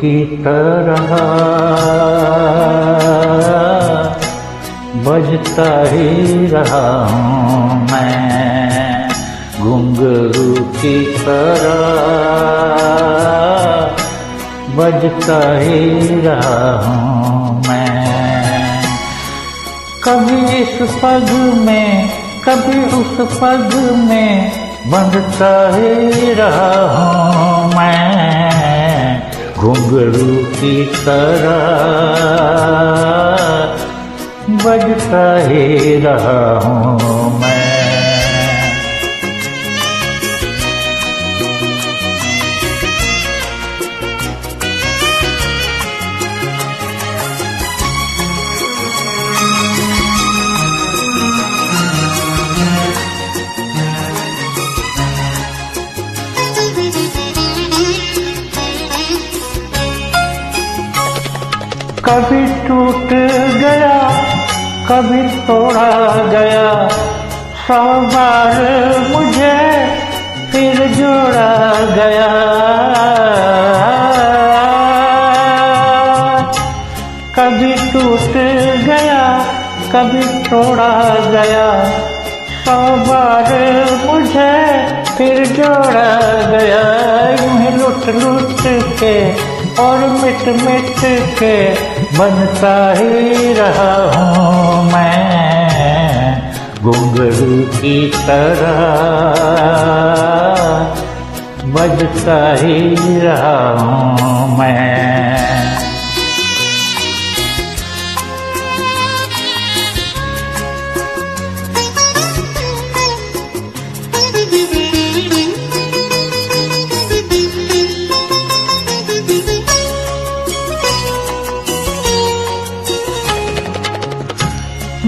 की तरह बजता ही रहा हूँ मैं, घुंघरू की तरह बजता ही रहा हूँ मैं। कभी इस पग में कभी उस पग में बंधता ही रहा हूँ मैं, घुंघरू की तरह बजता ही रहा हूँ मैं। कभी टूट गया कभी तोड़ा गया, 100 बार मुझे फिर जोड़ा गया। कभी टूट गया कभी तोड़ा गया, 100 बार मुझे फिर जोड़ा गया। यूं ही लुट लुट के और मिट मिट के बनता ही रहा हूँ मैं, घुंघरू की तरह बजता ही रहा हूँ मैं।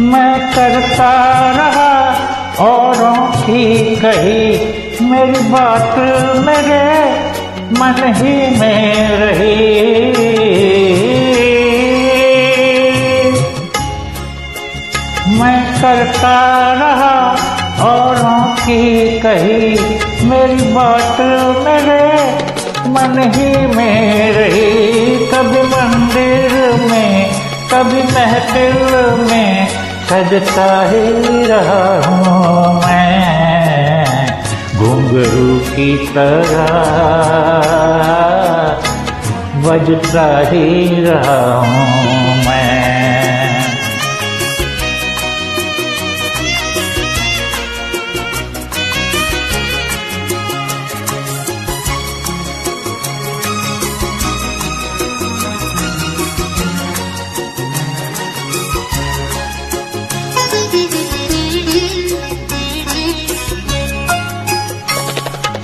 मैं करता रहा औरों की कही, मेरी बात मेरे मन ही में रही। मैं करता रहा औरों की कही, मेरी बात मेरे मन ही में रही। कभी मंदिर में कभी महफिल में सजता ही रहा हूँ मैं, घुंघरू की तरह बजता ही रहा हूँ मैं।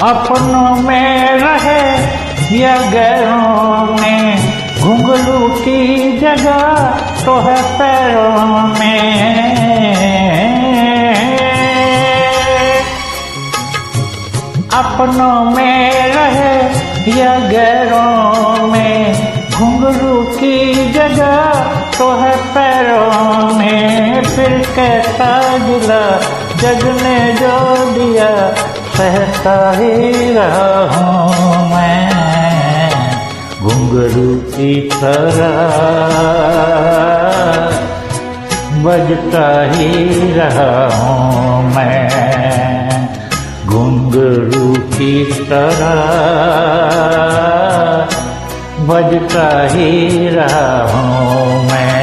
अपनों में रहे या गैरों में, घुंघरू की जगह तो है पैरों में। अपनों में रहे या गैरों में, घुंघरू की जगह तो है पैरों में। फिर कैसा गिला जग ने जो दिया, सहता ही रहा हूँ मैं, घुंघरू की तरह बजता ही रहा हूँ मैं, घुंघरू की तरह बजता ही रहा हूँ मैं।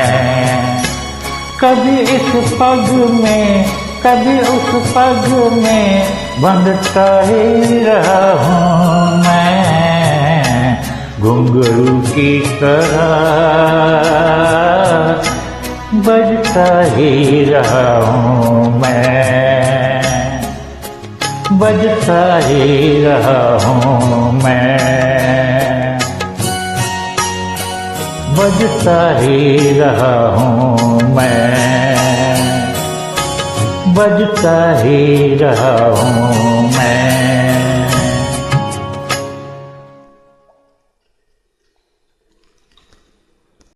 कभी इस पग में कभी उस पग में बंधता ही रहा हूँ मैं, घुंघरू की तरह बजता ही रहा हूँ मैं, बजता ही रहा हूँ मैं, बजता ही रहा हूँ मैं, बजता ही रहा हूँ मैं।